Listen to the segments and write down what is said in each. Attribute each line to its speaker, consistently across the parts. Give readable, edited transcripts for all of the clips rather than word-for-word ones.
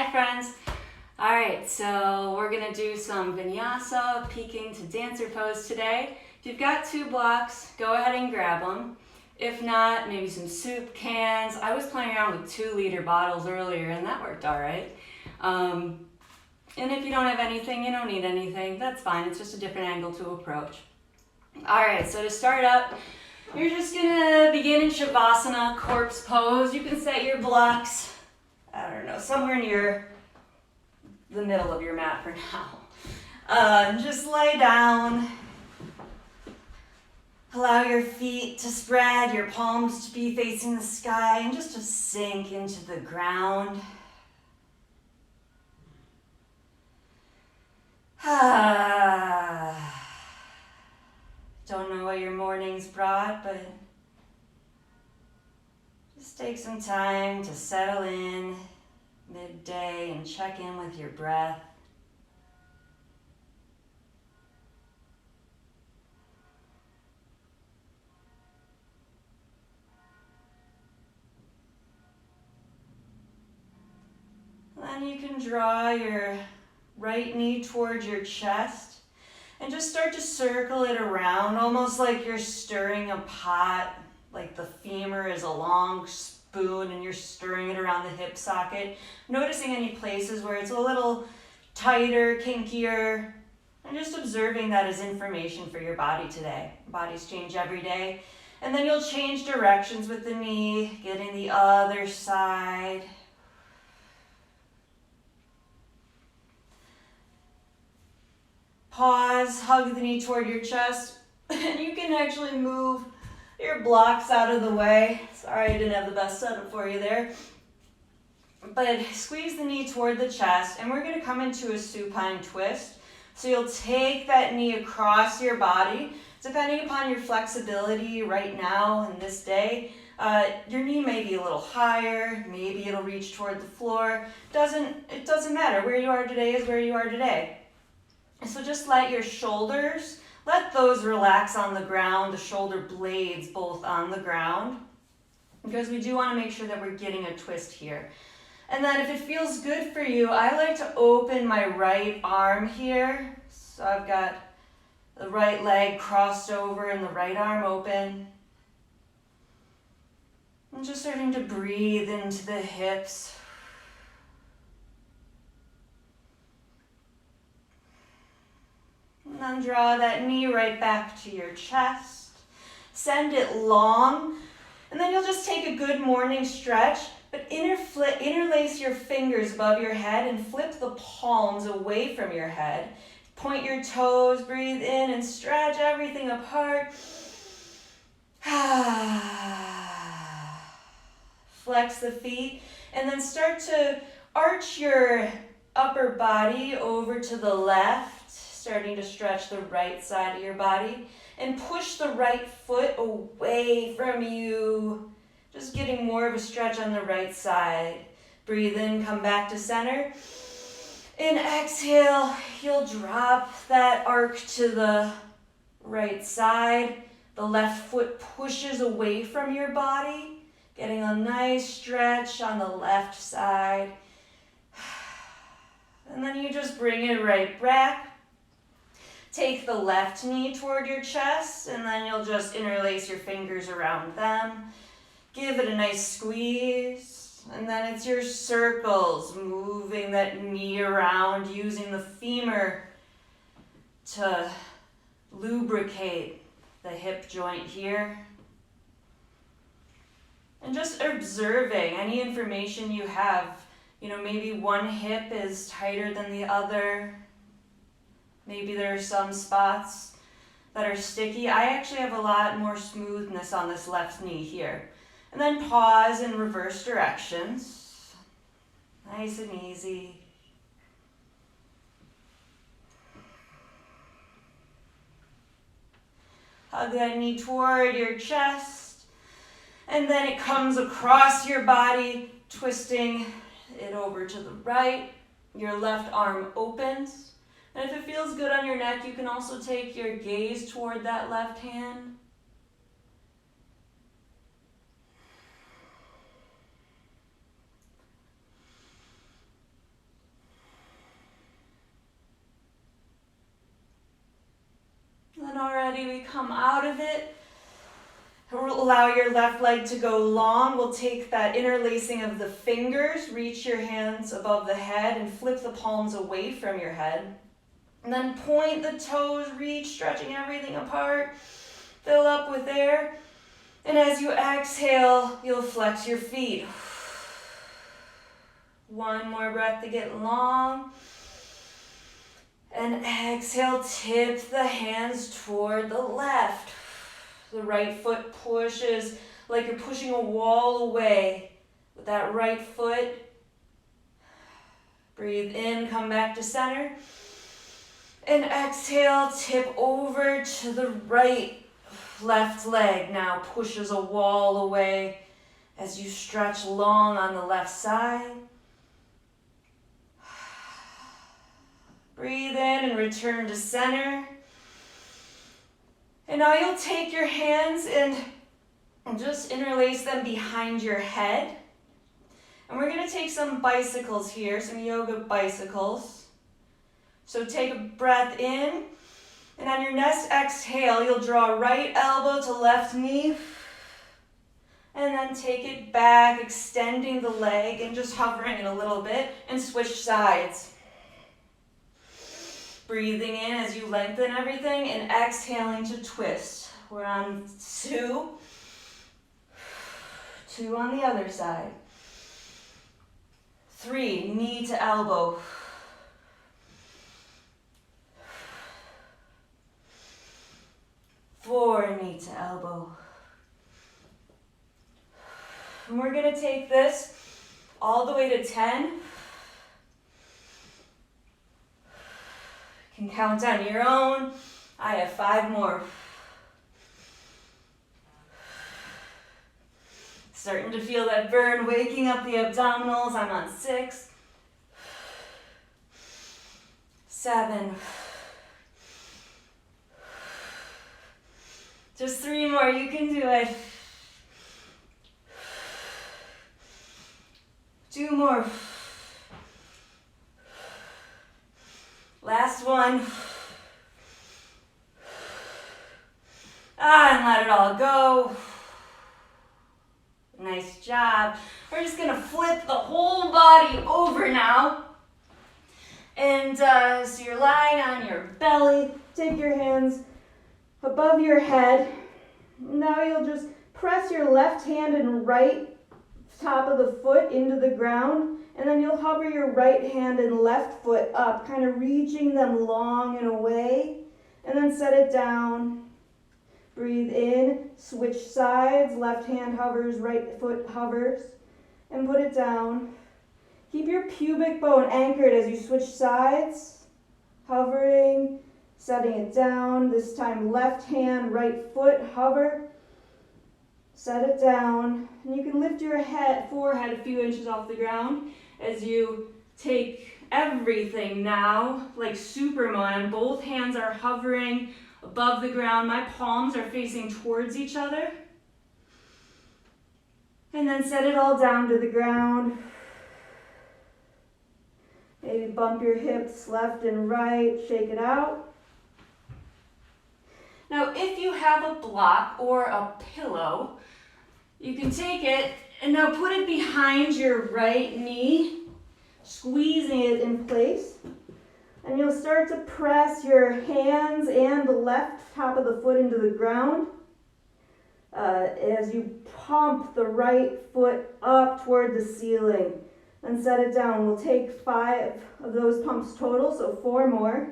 Speaker 1: Hi friends. All right, so we're gonna do some vinyasa, peeking to dancer pose today. If you've got 2 blocks, go ahead and grab them. If not, maybe some soup cans. I was playing around with 2-liter bottles earlier and that worked all right. And if you don't have anything, you don't need anything, that's fine. It's just a different angle to approach. All right, so to start up, you're just gonna begin in Shavasana, corpse pose. You can set your blocks, I don't know, somewhere near the middle of your mat for now. Just lay down. Allow your feet to spread, your palms to be facing the sky, and just to sink into the ground. Don't know what your morning's brought, but just take some time to settle in midday and check in with your breath. Then you can draw your right knee towards your chest and just start to circle it around, almost like you're stirring a pot, like the femur is a long spoon and you're stirring it around the hip socket. Noticing any places where it's a little tighter, kinkier, and just observing that as information for your body today. Bodies change every day. And then you'll change directions with the knee, getting the other side. Pause, hug the knee toward your chest, and you can actually move your blocks out of the way. Sorry, I didn't have the best setup for you there. But squeeze the knee toward the chest, and we're gonna come into a supine twist. So you'll take that knee across your body. Depending upon your flexibility right now in this day, your knee may be a little higher, maybe it'll reach toward the floor. It doesn't matter. Where you are today is where you are today. So just let your shoulders, let those relax on the ground, the shoulder blades both on the ground, because we do want to make sure that we're getting a twist here. And then if it feels good for you, I like to open my right arm here. So I've got the right leg crossed over and the right arm open. I'm just starting to breathe into the hips. And then draw that knee right back to your chest. Send it long. And then you'll just take a good morning stretch, but interlace your fingers above your head and flip the palms away from your head. Point your toes, breathe in and stretch everything apart. Flex the feet and then start to arch your upper body over to the left, starting to stretch the right side of your body, and push the right foot away from you. Just getting more of a stretch on the right side. Breathe in, come back to center. And exhale, you'll drop that arc to the right side. The left foot pushes away from your body, getting a nice stretch on the left side. And then you just bring it right back. Take the left knee toward your chest, and then you'll just interlace your fingers around them. Give it a nice squeeze, and then it's your circles, moving that knee around, using the femur to lubricate the hip joint here. And just observing any information you have. You know, maybe one hip is tighter than the other. Maybe there are some spots that are sticky. I actually have a lot more smoothness on this left knee here. And then pause in reverse directions. Nice and easy. Hug that knee toward your chest. And then it comes across your body, twisting it over to the right. Your left arm opens. And if it feels good on your neck, you can also take your gaze toward that left hand. ready, we come out of it. Allow your left leg to go long. We'll take that interlacing of the fingers, reach your hands above the head and flip the palms away from your head. And then point the toes, reach, stretching everything apart. Fill up with air. And as you exhale, you'll flex your feet. One more breath to get long. And exhale, tip the hands toward the left. The right foot pushes like you're pushing a wall away with that right foot. Breathe in, come back to center. And exhale, tip over to the right. Left leg now pushes a wall away as you stretch long on the left side. Breathe in and return to center. And now you'll take your hands and just interlace them behind your head. And we're going to take some bicycles here, some yoga bicycles. So take a breath in. And on your next exhale, you'll draw right elbow to left knee. And then take it back, extending the leg and just hovering it a little bit. And switch sides. Breathing in as you lengthen everything and exhaling to twist. We're on 2. 2 on the other side. 3, knee to elbow. 4, knee to elbow. And we're going to take this all the way to 10. You can count on your own. I have 5 more. Starting to feel that burn, waking up the abdominals. I'm on 6. 7. Just 3 more, you can do it. 2 more. Last one. And let it all go. Nice job. We're just gonna flip the whole body over now. And so you're lying on your belly. Take your hands above your head. Now you'll just press your left hand and right top of the foot into the ground. And then you'll hover your right hand and left foot up, kind of reaching them long and away. And then set it down. Breathe in, switch sides, left hand hovers, right foot hovers. And put it down. Keep your pubic bone anchored as you switch sides. Hovering, setting it down. This time left hand, right foot, hover. Set it down. And you can lift your forehead a few inches off the ground as you take everything now, like Superman. Both hands are hovering above the ground. My palms are facing towards each other. And then set it all down to the ground. Maybe bump your hips left and right, shake it out. Now, if you have a block or a pillow, you can take it and now put it behind your right knee, squeezing it in place. And you'll start to press your hands and the left top of the foot into the ground as you pump the right foot up toward the ceiling. And set it down. We'll take 5 of those pumps total, so 4 more.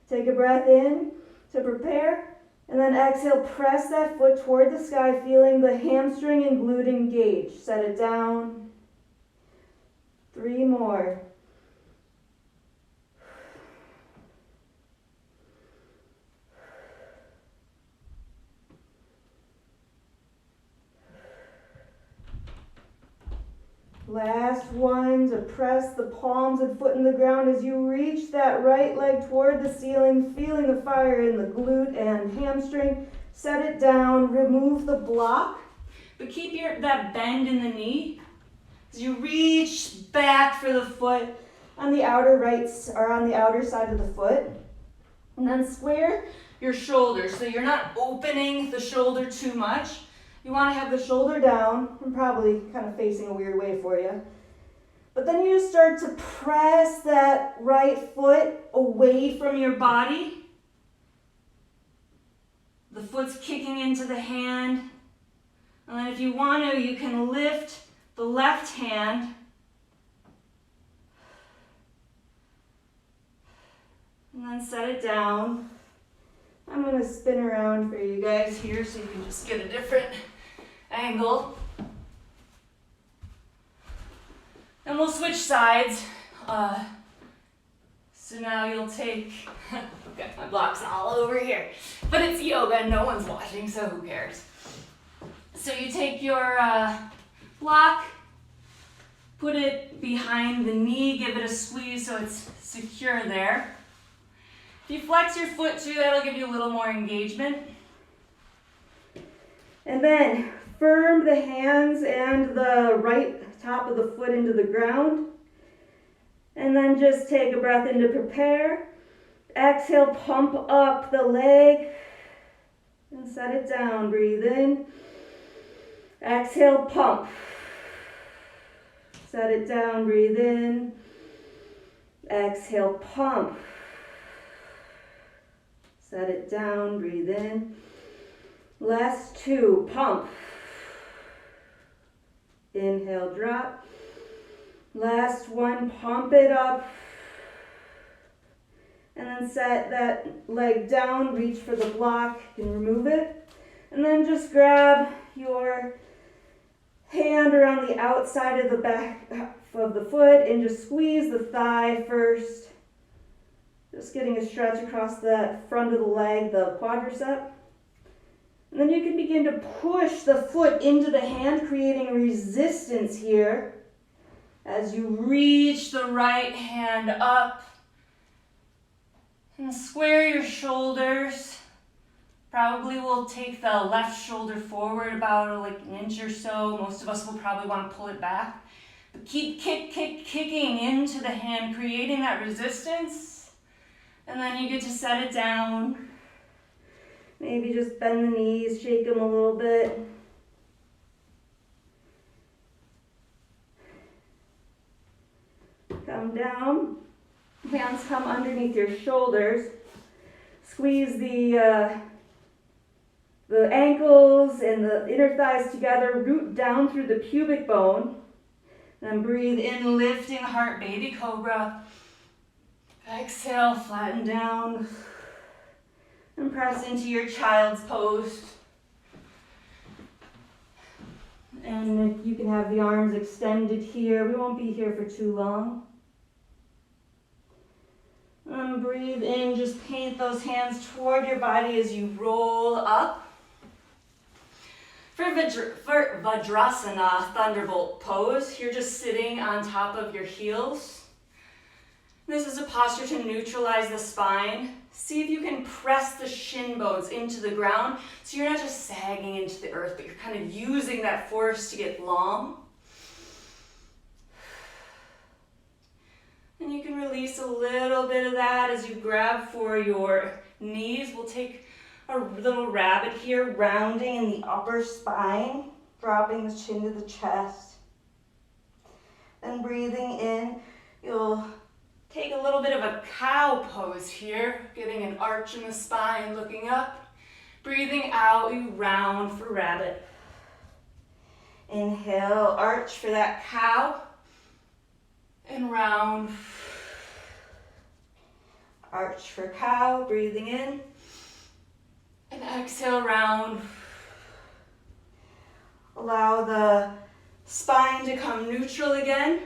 Speaker 1: Take a breath in to prepare. And then exhale, press that foot toward the sky, feeling the hamstring and glute engage. Set it down. 3 more. Last one, to press the palms and foot in the ground as you reach that right leg toward the ceiling, feeling the fire in the glute and hamstring. Set it down, remove the block, but keep that bend in the knee as you reach back for the foot on the outer side of the foot. And then square your shoulders so you're not opening the shoulder too much. You want to have the shoulder down and probably kind of facing a weird way for you. But then you just start to press that right foot away from your body. The foot's kicking into the hand. And then if you want to, you can lift the left hand. And then set it down. I'm going to spin around for you guys here so you can just get a different angle. And we'll switch sides. So now you'll take, I've got my blocks all over here, but it's yoga and no one's watching, so who cares? So you take your block, put it behind the knee, give it a squeeze so it's secure there. If you flex your foot too, that'll give you a little more engagement. And then firm the hands and the right top of the foot into the ground. And then just take a breath in to prepare. Exhale, pump up the leg and set it down. Breathe in. Exhale, pump. Set it down, breathe in. Exhale, pump. Set it down, breathe in. Last two, pump. Inhale, drop. Last one, pump it up. And then set that leg down, reach for the block, you can remove it. And then just grab your hand around the outside of the back of the foot and just squeeze the thigh first. Just getting a stretch across the front of the leg, the quadricep. And then you can begin to push the foot into the hand, creating resistance here as you reach the right hand up. And square your shoulders. Probably will take the left shoulder forward about like an inch or so. Most of us will probably want to pull it back. But keep kicking into the hand, creating that resistance. And then you get to set it down. Maybe just bend the knees, shake them a little bit. Come down. Hands come underneath your shoulders. Squeeze the ankles and the inner thighs together. Root down through the pubic bone. Then breathe in, lifting heart, baby cobra. Exhale, flatten down. And press into your child's pose. And you can have the arms extended here. We won't be here for too long. And breathe in, just paint those hands toward your body as you roll up. For Vajrasana, Thunderbolt pose, you're just sitting on top of your heels. This is a posture to neutralize the spine. See if you can press the shin bones into the ground so you're not just sagging into the earth, but you're kind of using that force to get long. And you can release a little bit of that as you grab for your knees. We'll take a little rabbit here, rounding in the upper spine, dropping the chin to the chest. Then breathing in, you'll take a little bit of a cow pose here, getting an arch in the spine, looking up. Breathing out, you round for rabbit. Inhale, arch for that cow. And round. Arch for cow, breathing in. And exhale, round. Allow the spine to come neutral again.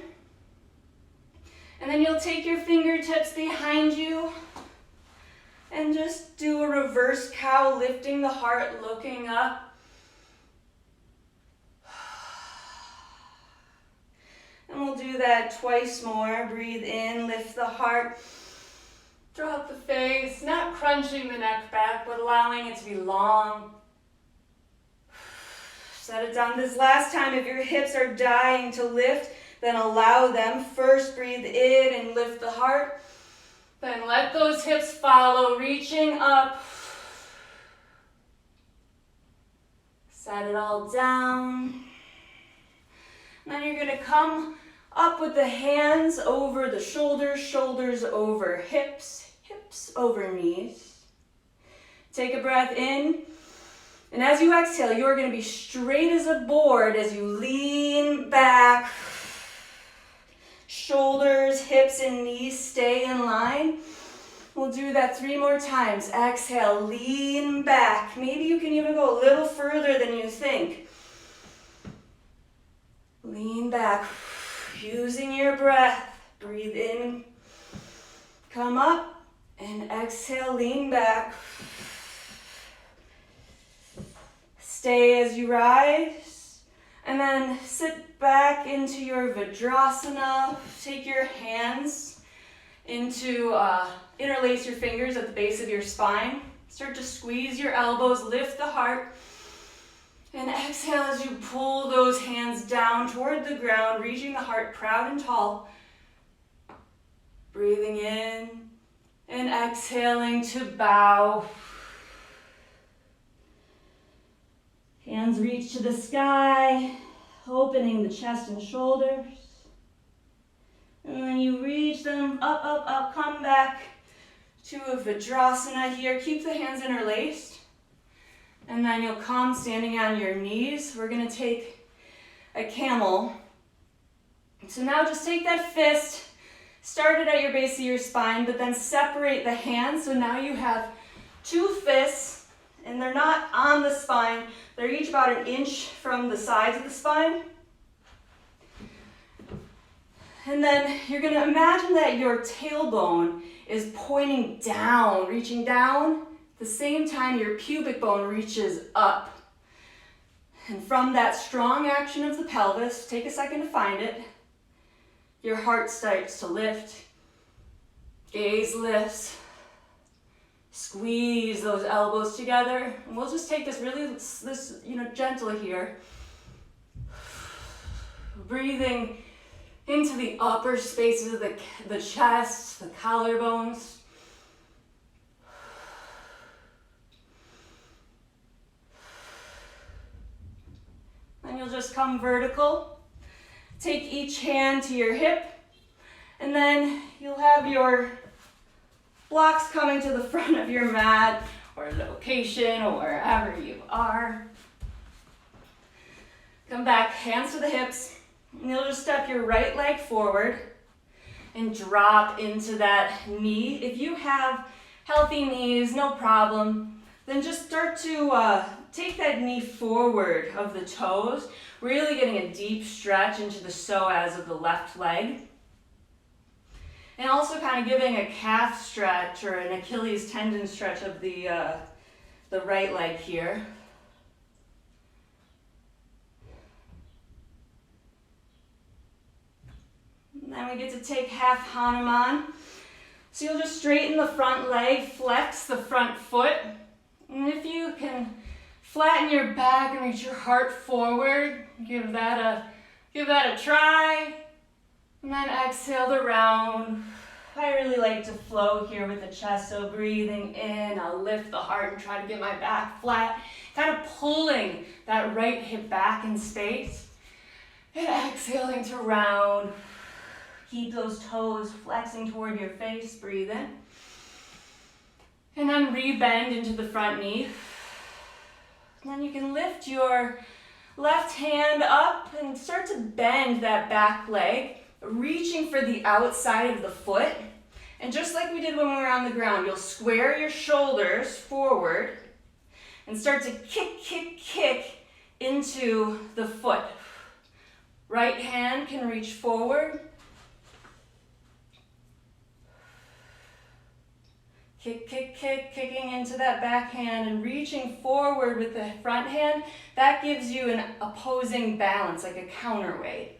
Speaker 1: And then you'll take your fingertips behind you and just do a reverse cow, lifting the heart, looking up. And we'll do that twice more. Breathe in, lift the heart. Drop the face, not crunching the neck back, but allowing it to be long. Set it down. This last time, if your hips are dying to lift, then allow them. First, breathe in and lift the heart. Then let those hips follow, reaching up. Set it all down. And then you're going to come up with the hands over the shoulders, shoulders over hips, hips over knees. Take a breath in. And as you exhale, you're going to be straight as a board as you lean back. Shoulders, hips, and knees stay in line. We'll do that 3 more times. Exhale, lean back. Maybe you can even go a little further than you think. Lean back, using your breath. Breathe in, come up, and exhale, lean back. Stay as you rise, and then sit back into your Drisana. Take your hands into, interlace your fingers at the base of your spine. Start to squeeze your elbows, lift the heart. And exhale as you pull those hands down toward the ground, reaching the heart proud and tall. Breathing in and exhaling to bow. Hands reach to the sky, opening the chest and shoulders. And then you reach them up, up, up, come back to a Drisana here. Keep the hands interlaced. And then you'll come standing on your knees. We're going to take a camel. So now just take that fist, start it at your base of your spine, but then separate the hands. So now you have 2 fists, and they're not on the spine. They're each about 1 inch from the sides of the spine. And then you're going to imagine that your tailbone is pointing down, reaching down. At the same time, your pubic bone reaches up. And from that strong action of the pelvis, take a second to find it. Your heart starts to lift. Gaze lifts. Squeeze those elbows together. And we'll just take this really, gentle here. Breathing into the upper spaces of the chest, the collarbones. Then you'll just come vertical. Take each hand to your hip, and then you'll have your blocks coming to the front of your mat or location or wherever you are. Come back, hands to the hips, and you'll just step your right leg forward and drop into that knee. If you have healthy knees, no problem. Then just start to take that knee forward of the toes, really getting a deep stretch into the psoas of the left leg. And also kind of giving a calf stretch or an Achilles tendon stretch of the right leg here. And then we get to take half Hanuman. So you'll just straighten the front leg, flex the front foot. And if you can flatten your back and reach your heart forward, give that a try. And then exhale the round. I really like to flow here with the chest, so breathing in, I'll lift the heart and try to get my back flat, kind of pulling that right hip back in space. And exhaling to round. Keep those toes flexing toward your face, breathe in. And then rebend into the front knee. And then you can lift your left hand up and start to bend that back leg, reaching for the outside of the foot. And just like we did when we were on the ground, you'll square your shoulders forward and start to kick into the foot. Right hand can reach forward. Kicking into that back hand and reaching forward with the front hand. That gives you an opposing balance, like a counterweight.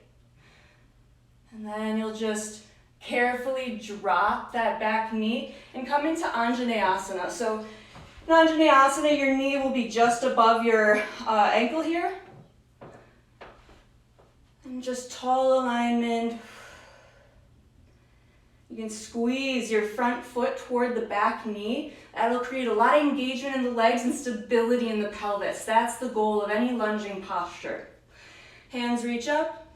Speaker 1: And then you'll just carefully drop that back knee and come into Anjaneyasana. So in Anjaneyasana, your knee will be just above your ankle here. And just tall alignment. You can squeeze your front foot toward the back knee. That'll create a lot of engagement in the legs and stability in the pelvis. That's the goal of any lunging posture. Hands reach up.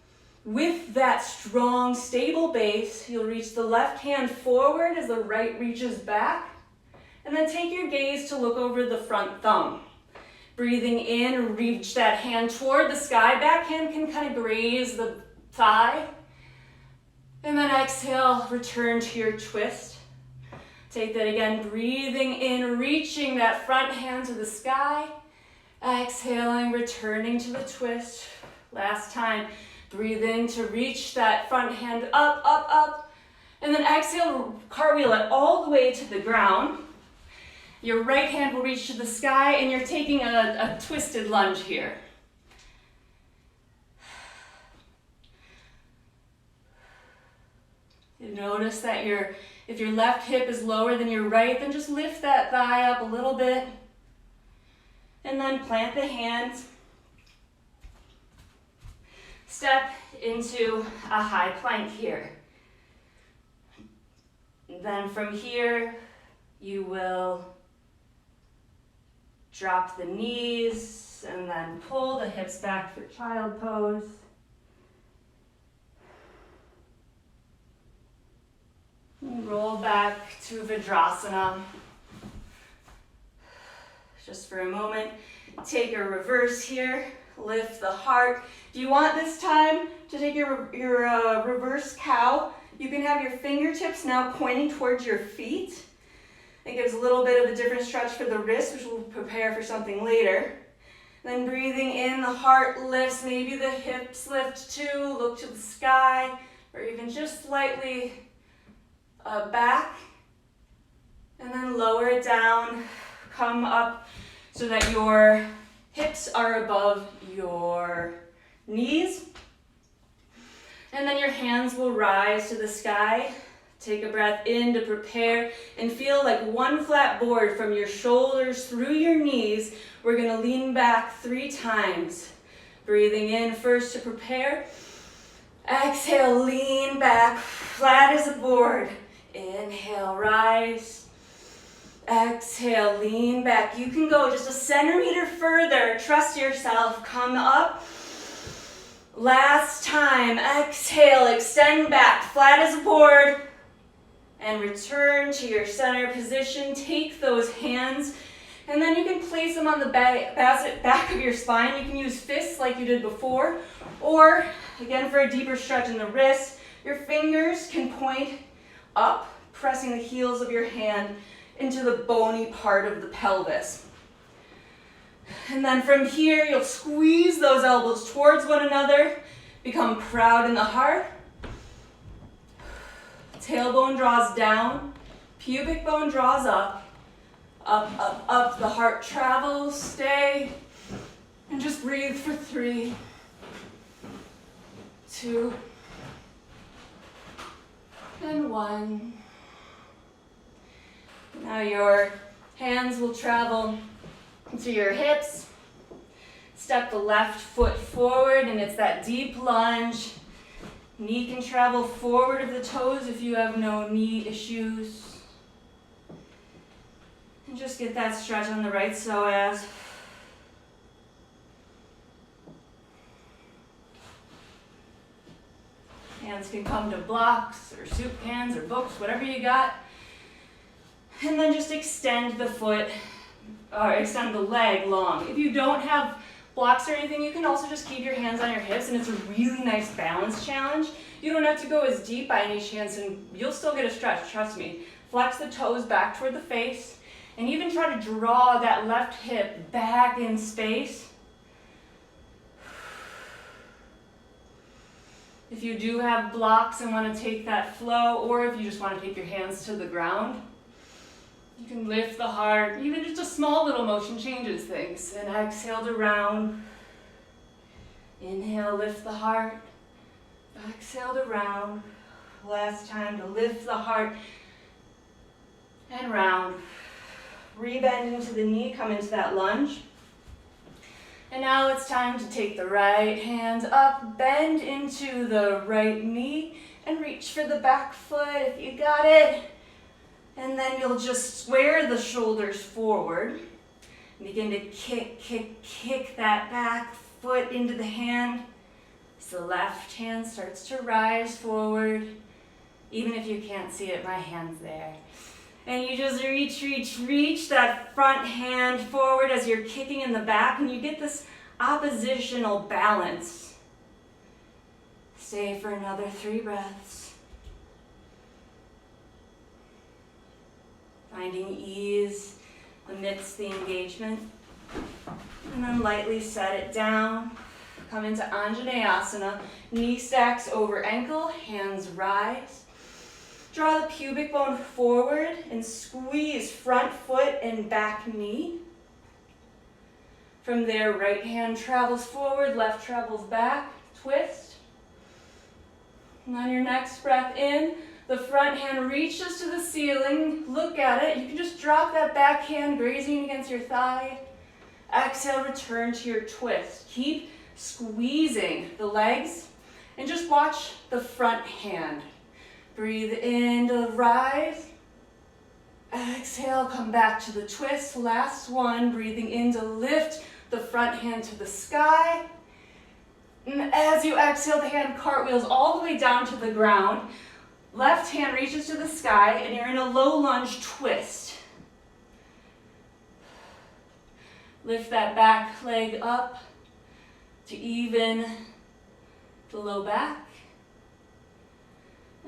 Speaker 1: With that strong, stable base, you'll reach the left hand forward as the right reaches back. And then take your gaze to look over the front thumb. Breathing in, reach that hand toward the sky. Back hand can kind of graze the thigh. And then exhale, return to your twist. Take that again, breathing in, reaching that front hand to the sky. Exhaling, returning to the twist. Last time, breathe in to reach that front hand up, up, up. And then exhale, cartwheel it all the way to the ground. Your right hand will reach to the sky and you're taking a twisted lunge here. You notice that if your left hip is lower than your right, then just lift that thigh up a little bit. And then plant the hands. Step into a high plank here. Then from here, you will drop the knees and then pull the hips back for child pose. And roll back to Drisana. Just for a moment, take a reverse here. Lift the heart. If you want this time to take your reverse cow, you can have your fingertips now pointing towards your feet. It gives a little bit of a different stretch for the wrist, which we'll prepare for something later. Then breathing in, the heart lifts, maybe the hips lift too, look to the sky, or even just slightly back. And then lower it down, come up so that your hips are above your knees. And then your hands will rise to the sky. Take a breath in to prepare and feel like one flat board from your shoulders through your knees. We're going to lean back 3 times. Breathing in first to prepare. Exhale, lean back, flat as a board. Inhale, rise. Exhale, lean back. You can go just a centimeter further. Trust yourself. Come up. Last time. Exhale, extend back, flat as a board. And return to your center position. Take those hands, and then you can place them on the back of your spine. You can use fists like you did before, or again for a deeper stretch in the wrist, your fingers can point up, pressing the heels of your hand into the bony part of the pelvis. And then from here, you'll squeeze those elbows towards one another, become proud in the heart. Tailbone draws down, pubic bone draws up, up, up, up. The heart travels, stay, and just breathe for 3, 2, and 1. Now your hands will travel to your hips. Step the left foot forward, and it's that deep lunge. Knee can travel forward of the toes if you have no knee issues. And just get that stretch on the right psoas. Hands can come to blocks or soup cans or books, whatever you got. And then just extend the foot, or extend the leg long. If you don't have blocks or anything, you can also just keep your hands on your hips, and it's a really nice balance challenge. You don't have to go as deep by any chance, and you'll still get a stretch, trust me. Flex the toes back toward the face, and even try to draw that left hip back in space. If you do have blocks and want to take that flow, or if you just want to take your hands to the ground, you can lift the heart. Even just a small little motion changes things. And exhale to round. Inhale, lift the heart. Exhale to round. Last time to lift the heart and round. Rebend into the knee, come into that lunge. And now it's time to take the right hand up, bend into the right knee, And reach for the back foot if you got it. And then you'll just square the shoulders forward. Begin to kick that back foot into the hand. So the left hand starts to rise forward. Even if you can't see it, my hand's there. And you just reach that front hand forward as you're kicking in the back, and you get this oppositional balance. Stay for another 3 breaths. Finding ease amidst the engagement. And then lightly set it down. Come into Anjaneyasana. Knee stacks over ankle, hands rise. Draw the pubic bone forward and squeeze front foot and back knee. From there, right hand travels forward, left travels back. Twist. And on your next breath in, the front hand reaches to the ceiling. Look at it. You can just drop that back hand grazing against your thigh. Exhale, return to your twist. Keep squeezing the legs and just watch the front hand. Breathe in to rise. Exhale, come back to the twist. Last one, breathing in to lift the front hand to the sky. And as you exhale, the hand cartwheels all the way down to the ground. Left hand reaches to the sky, and you're in a low lunge twist. Lift that back leg up to even the low back.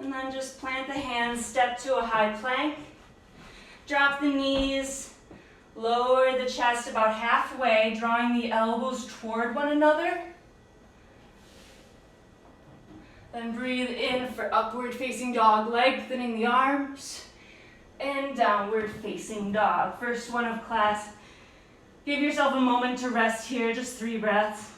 Speaker 1: And then just plant the hands, step to a high plank. Drop the knees, lower the chest about halfway, drawing the elbows toward one another. Then breathe in for upward facing dog, lengthening the arms. And downward facing dog. First one of class. Give yourself a moment to rest here, just 3 breaths.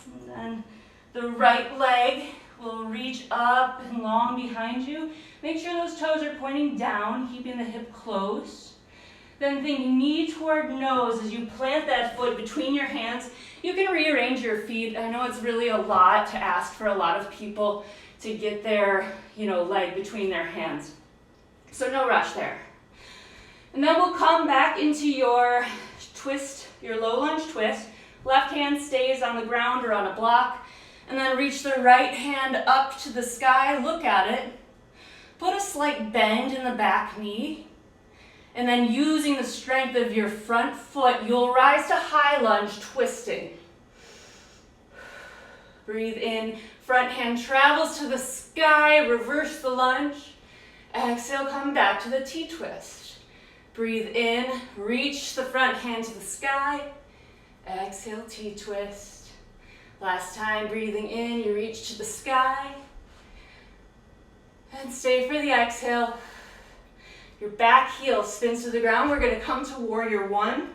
Speaker 1: And then the right leg will reach up and long behind you. Make sure those toes are pointing down, keeping the hip close. Then think knee toward nose as you plant that foot between your hands. You can rearrange your feet. I know it's really a lot to ask for a lot of people to get their, leg between their hands. So no rush there. And then we'll come back into your twist, your low lunge twist. Left hand stays on the ground or on a block. And then reach the right hand up to the sky. Look at it. Put a slight bend in the back knee. And then using the strength of your front foot, you'll rise to high lunge, twisting. Breathe in, front hand travels to the sky, reverse the lunge. Exhale, come back to the T-twist. Breathe in, reach the front hand to the sky. Exhale, T-twist. Last time, breathing in, you reach to the sky. And stay for the exhale. Your back heel spins to the ground. We're going to come to warrior one.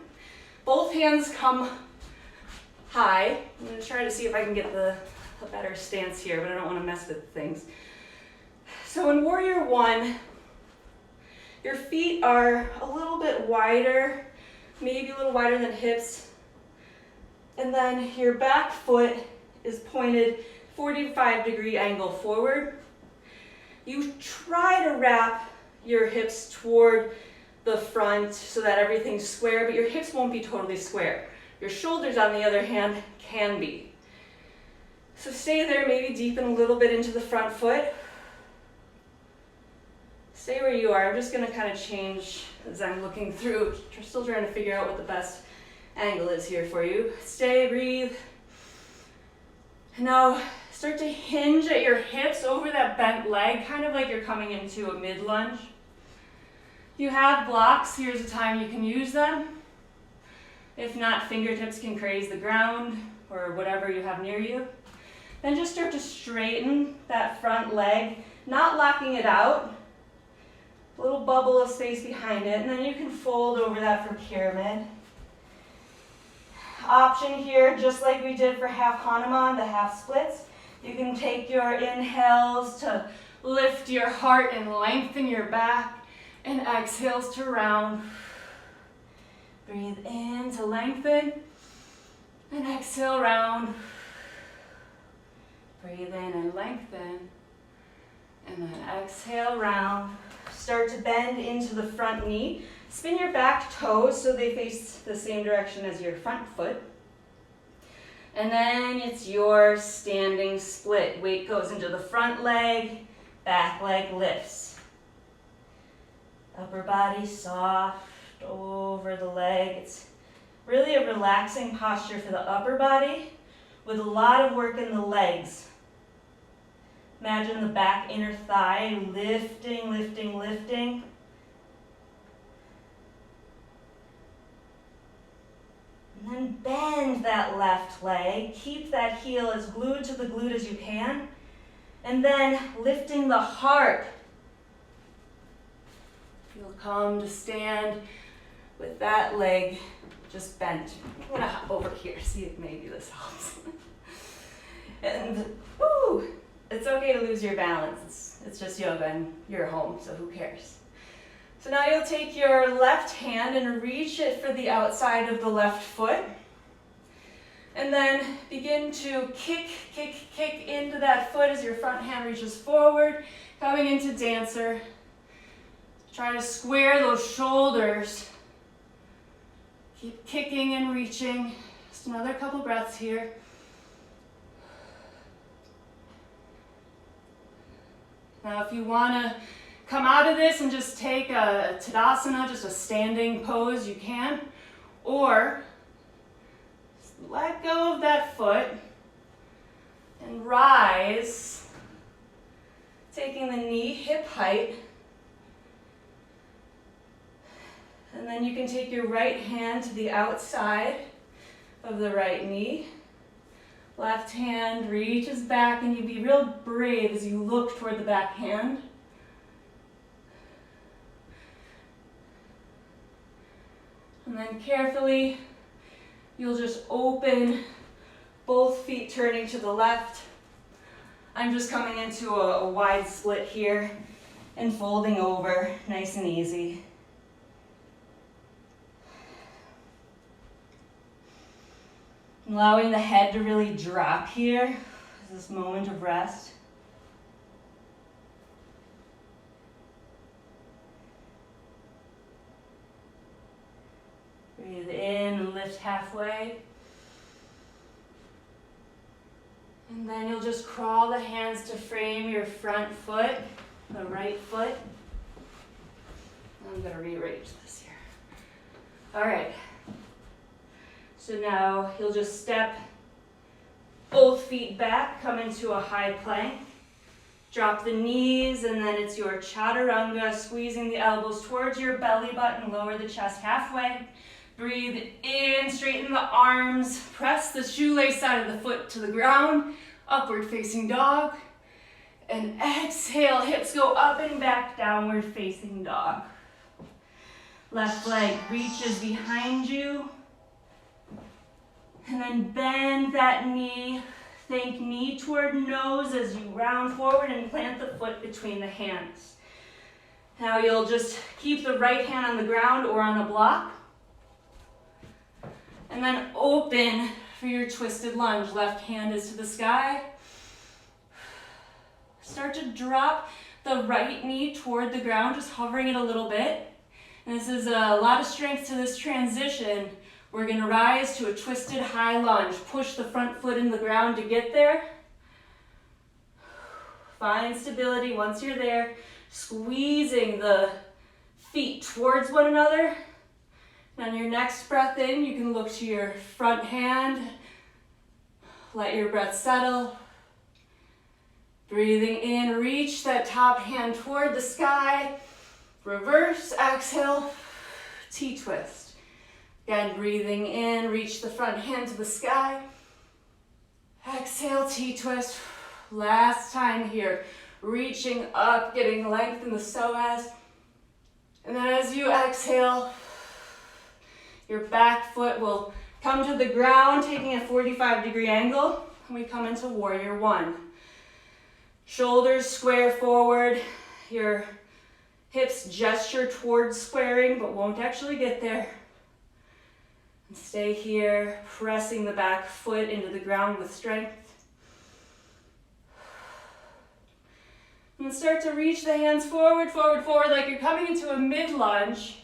Speaker 1: Both hands come high. I'm going to try to see if I can get a better stance here, but I don't want to mess with things. So in warrior one, your feet are a little bit wider, maybe a little wider than hips. And then your back foot is pointed 45-degree angle forward. You try to wrap your hips toward the front so that everything's square, but your hips won't be totally square. Your shoulders, on the other hand, can be. So stay there, maybe deepen a little bit into the front foot. Stay where you are. I'm just going to kind of change as I'm looking through. Still trying to figure out what the best angle is here for you. Stay, breathe. Now start to hinge at your hips over that bent leg, kind of like you're coming into a mid-lunge. If you have blocks, here's a time you can use them. If not, fingertips can graze the ground or whatever you have near you. Then just start to straighten that front leg, not locking it out. A little bubble of space behind it, and then you can fold over that for pyramid. Option here, just like we did for half Hanuman, the half splits. You can take your inhales to lift your heart and lengthen your back, and exhales to round. Breathe in to lengthen. And exhale, round. Breathe in and lengthen. And then exhale, round. Start to bend into the front knee. Spin your back toes so they face the same direction as your front foot. And then it's your standing split. Weight goes into the front leg, back leg lifts. Upper body soft over the leg. It's really a relaxing posture for the upper body with a lot of work in the legs. Imagine the back inner thigh lifting, lifting, lifting. And then bend that left leg. Keep that heel as glued to the glute as you can. And then lifting the heart. You'll come to stand with that leg just bent. I'm gonna hop over here, see if maybe this helps. And woo, it's okay to lose your balance. It's just yoga and you're home, so who cares? So now you'll take your left hand and reach it for the outside of the left foot. And then begin to kick, kick, kick into that foot as your front hand reaches forward, coming into dancer. Try to square those shoulders. Keep kicking and reaching. Just another couple breaths here. Now if you want to come out of this and just take a Tadasana, just a standing pose, you can. Or let go of that foot and rise, taking the knee hip height. And then you can take your right hand to the outside of the right knee. Left hand reaches back, and you be real brave as you look toward the back hand. And then carefully, you'll just open both feet turning to the left. I'm just coming into a wide split here and folding over, nice and easy. Allowing the head to really drop here, this moment of rest. Breathe in and lift halfway. And then you'll just crawl the hands to frame your front foot, the right foot. I'm going to rearrange this here. All right. So now you'll just step both feet back, come into a high plank. Drop the knees, and then it's your chaturanga, squeezing the elbows towards your belly button, lower the chest halfway. Breathe in, straighten the arms, press the shoelace side of the foot to the ground, upward facing dog. And exhale, hips go up and back, downward facing dog. Left leg reaches behind you. And then bend that knee. Think knee toward nose as you round forward and plant the foot between the hands. Now you'll just keep the right hand on the ground or on a block. And then open for your twisted lunge. Left hand is to the sky. Start to drop the right knee toward the ground, just hovering it a little bit. And this is a lot of strength to this transition. We're going to rise to a twisted high lunge. Push the front foot in the ground to get there. Find stability once you're there. Squeezing the feet towards one another. And on your next breath in, you can look to your front hand. Let your breath settle. Breathing in, reach that top hand toward the sky. Reverse, exhale, T-twist. Again, breathing in, reach the front hand to the sky. Exhale, T-twist. Last time here. Reaching up, getting length in the psoas. And then as you exhale, your back foot will come to the ground, taking a 45-degree angle. And we come into warrior one. Shoulders square forward. Your hips gesture towards squaring, but won't actually get there. Stay here, pressing the back foot into the ground with strength. And start to reach the hands forward, forward, forward, like you're coming into a mid-lunge.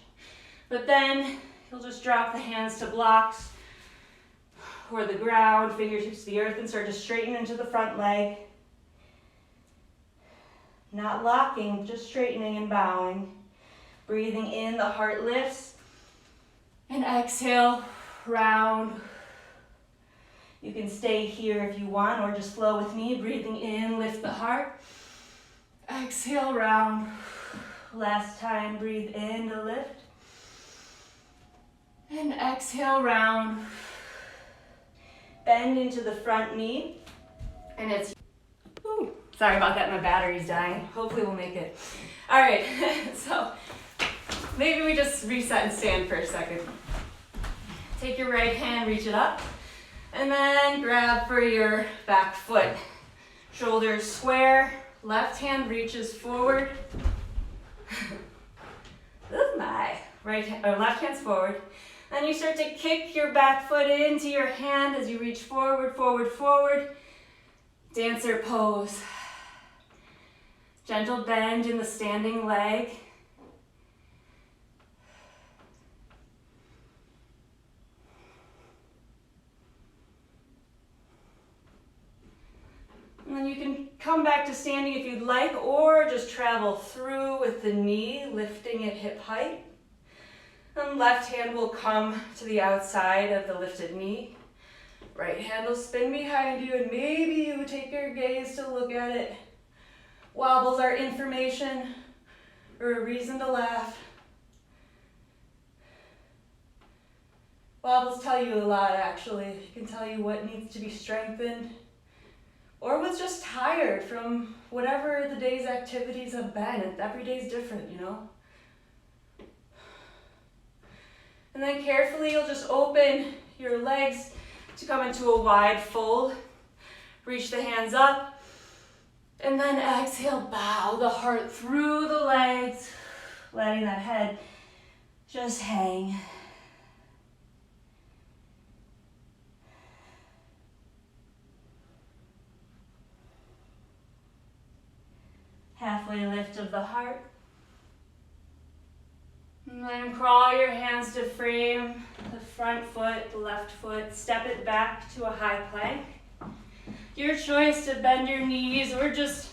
Speaker 1: But then you'll just drop the hands to blocks or the ground, fingertips to the earth, and start to straighten into the front leg. Not locking, just straightening and bowing. Breathing in, the heart lifts. And exhale, round. You can stay here if you want, or just flow with me. Breathing in, lift the heart. Exhale, round. Last time, breathe in to lift. And exhale, round. Bend into the front knee. And it's, ooh, sorry about that, my battery's dying. Hopefully we'll make it. All right, so maybe we just reset and stand for a second. Take your right hand, reach it up, and then grab for your back foot. Shoulders square, left hand reaches forward. Oh my, left hand's forward. Then you start to kick your back foot into your hand as you reach forward, forward, forward. Dancer pose. Gentle bend in the standing leg. And then you can come back to standing if you'd like, or just travel through with the knee, lifting at hip height. And left hand will come to the outside of the lifted knee. Right hand will spin behind you, and maybe you take your gaze to look at it. Wobbles are information or a reason to laugh. Wobbles tell you a lot, actually. It can tell you what needs to be strengthened, or what's just tired from whatever the day's activities have been. Every day's different, you know? And then carefully you'll just open your legs to come into a wide fold. Reach the hands up. And then exhale, bow the heart through the legs, letting that head just hang. Halfway lift of the heart. And then crawl your hands to frame the front foot, the left foot. Step it back to a high plank. Your choice to bend your knees or just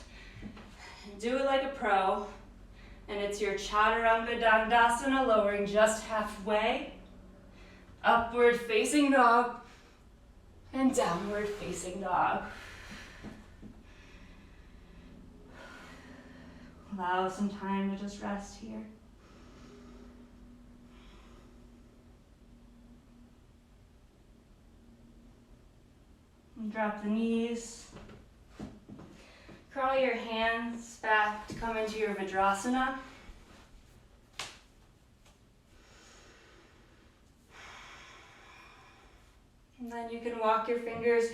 Speaker 1: do it like a pro. And it's your Chaturanga Dandasana, lowering just halfway. Upward facing dog and downward facing dog. Allow some time to just rest here. And drop the knees. Crawl your hands back to come into your Drisana. And then you can walk your fingers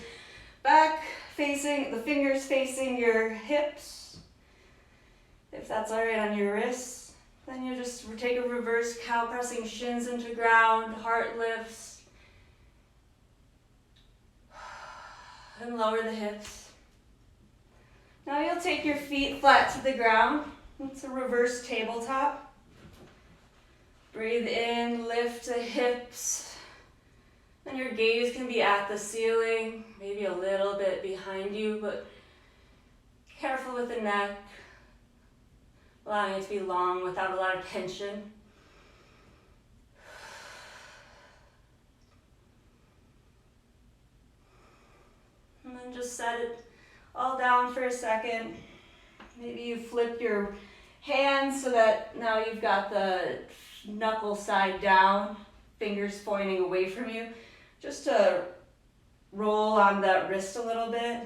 Speaker 1: back, the fingers facing your hips. If that's all right on your wrists, then you just take a reverse cow, pressing shins into ground, heart lifts. And lower the hips. Now you'll take your feet flat to the ground. It's a reverse tabletop. Breathe in, lift the hips. And your gaze can be at the ceiling, maybe a little bit behind you, but careful with the neck. Allowing it to be long without a lot of tension. And then just set it all down for a second. Maybe you flip your hands so that now you've got the knuckle side down, fingers pointing away from you. Just to roll on that wrist a little bit.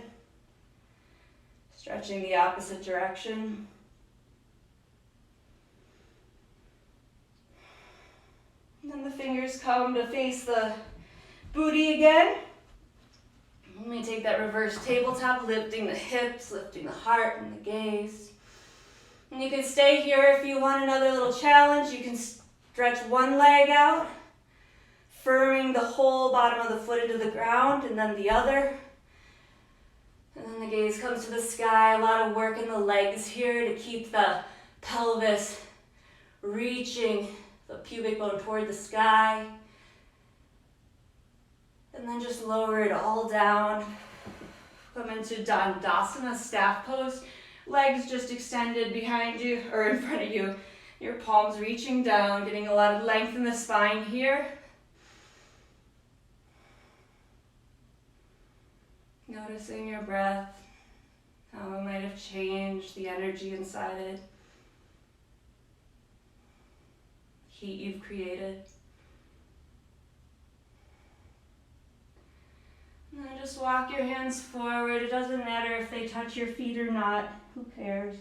Speaker 1: Stretching the opposite direction. And then the fingers come to face the booty again. Let me take that reverse tabletop, lifting the hips, lifting the heart and the gaze. And you can stay here if you want another little challenge. You can stretch one leg out firming the whole bottom of the foot into the ground, and then the other. And then the gaze comes to the sky. A lot of work in the legs here to keep the pelvis reaching the pubic bone toward the sky. And then just lower it all down. Come into Tadasana, staff pose. Legs just extended behind you or in front of you. Your palms reaching down, getting a lot of length in the spine here. Noticing your breath, how it might have changed the energy inside it, heat you've created. And then just walk your hands forward. It doesn't matter if they touch your feet or not. Who cares?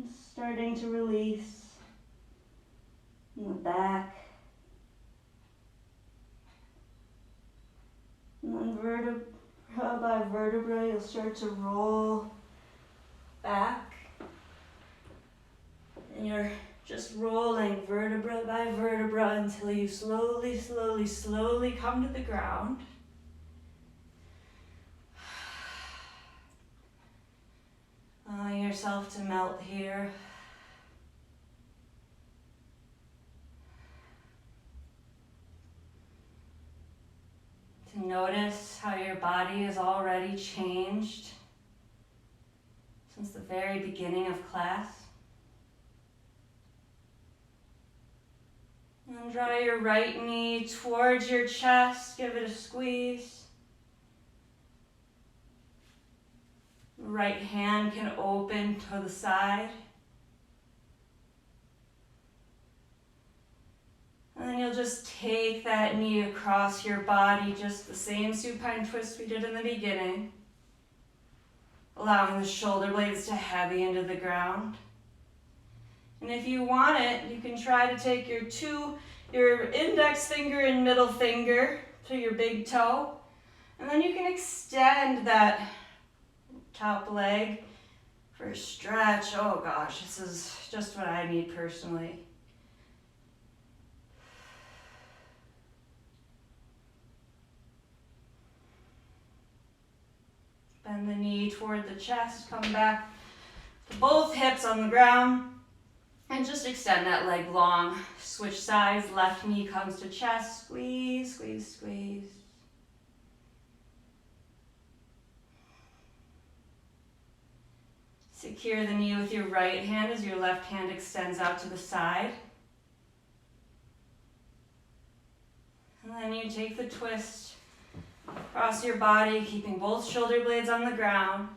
Speaker 1: Just starting to release in the back. And then vertebra by vertebra, you'll start to roll back. And you're just rolling vertebra by vertebra until you slowly, slowly, slowly come to the ground. Allowing yourself to melt here. To notice how your body has already changed since the very beginning of class. And draw your right knee towards your chest, give it a squeeze. Right hand can open to the side. And then you'll just take that knee across your body, just the same supine twist we did in the beginning. Allowing the shoulder blades to heavy into the ground. And if you want it, you can try to take your index finger and middle finger to your big toe. And then you can extend that top leg for a stretch. Oh gosh, this is just what I need personally. Bend the knee toward the chest, come back to both hips on the ground, and just extend that leg long. Switch sides, left knee comes to chest, squeeze, squeeze, squeeze. Secure the knee with your right hand as your left hand extends out to the side. And then you take the twist across your body, keeping both shoulder blades on the ground.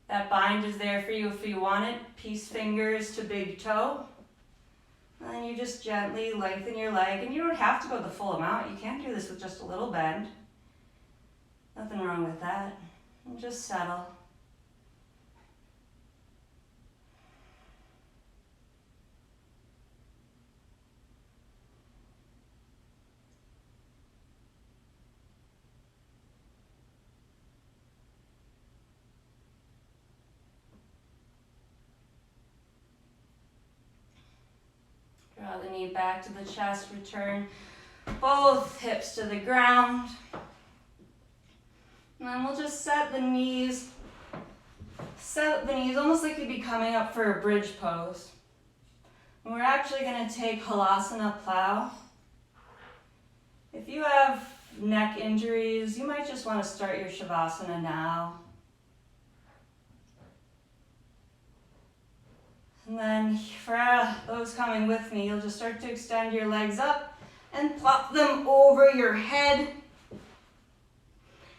Speaker 1: That bind is there for you if you want it. Peace fingers to big toe. And then you just gently lengthen your leg. And you don't have to go the full amount. You can do this with just a little bend. Nothing wrong with that. And just settle. Draw the knee back to the chest, return both hips to the ground. And then we'll just set the knees almost like you'd be coming up for a bridge pose. And we're actually going to take Hanuman plow. If you have neck injuries, you might just want to start your Shavasana now. And then for those coming with me, you'll just start to extend your legs up and plop them over your head.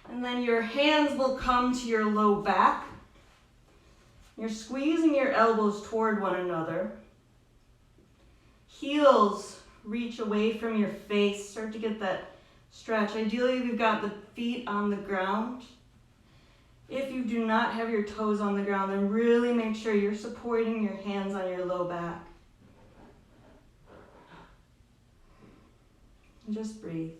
Speaker 1: And then your hands will come to your low back. You're squeezing your elbows toward one another. Heels reach away from your face. Start to get that stretch. Ideally, we've got the feet on the ground. If you do not have your toes on the ground, then really make sure you're supporting your hands on your low back. And just breathe.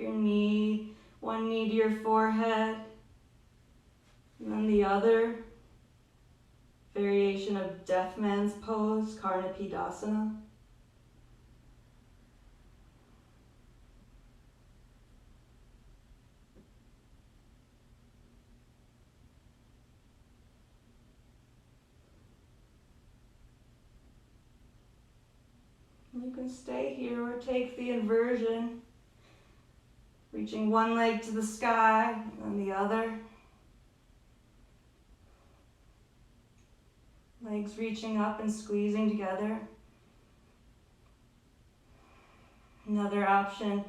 Speaker 1: your knee, one knee to your forehead, and then the other. Variation of Deaf Man's Pose, Tadasana. You can stay here or take the inversion, reaching one leg to the sky and the other. Legs reaching up and squeezing together. Another option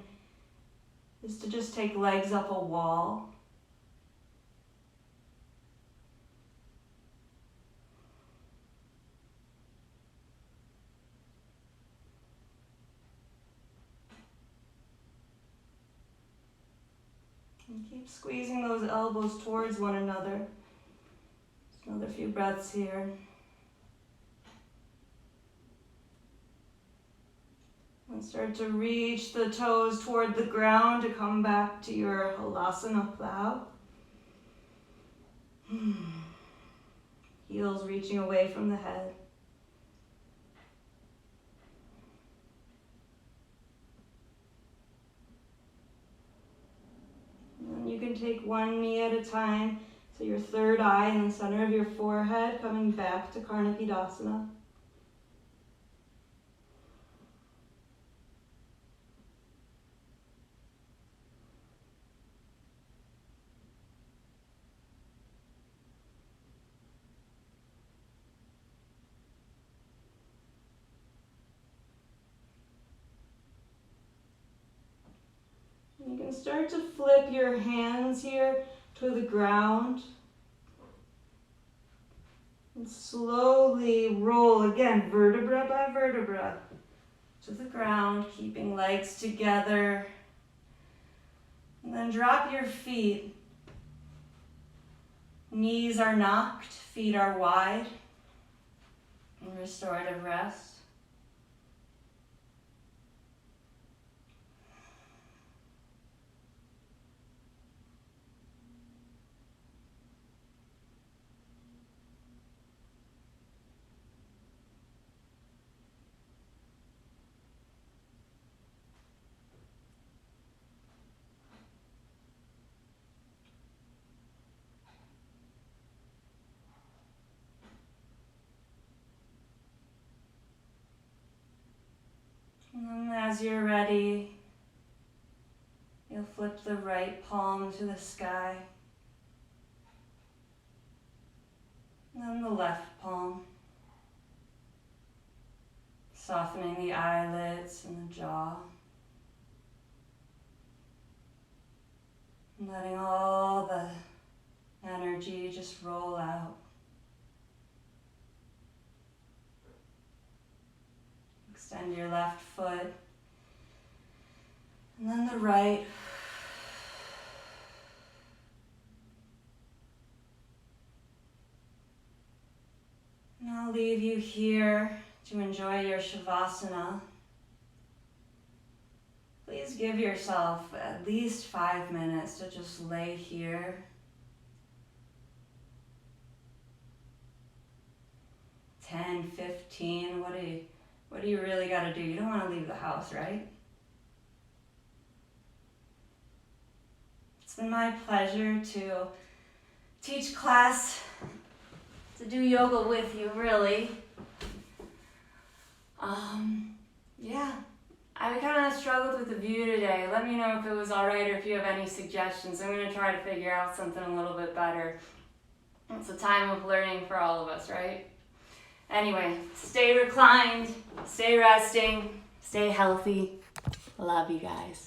Speaker 1: is to just take legs up a wall. And keep squeezing those elbows towards one another. Just another few breaths here. And start to reach the toes toward the ground to come back to your Halasana plow. Heels reaching away from the head. And then you can take one knee at a time. So your third eye in the center of your forehead, coming back to Tadasana. You can start to flip your hands here to the ground. And slowly roll, again, vertebra by vertebra, to the ground, keeping legs together. And then drop your feet. Knees are knocked, feet are wide. And restorative rest. And as you're ready, you'll flip the right palm to the sky. And then the left palm. Softening the eyelids and the jaw. And letting all the energy just roll out. Extend your left foot, and then the right. And I'll leave you here to enjoy your Shavasana. Please give yourself at least 5 minutes to just lay here. 10, 15, what do you really got to do? You don't want to leave the house, right? It's been my pleasure to teach class, to do yoga with you, really. Yeah, I kind of struggled with the view today. Let me know if it was all right or if you have any suggestions. I'm going to try to figure out something a little bit better. It's a time of learning for all of us, right? Anyway, stay reclined, stay resting, stay healthy. Love you guys.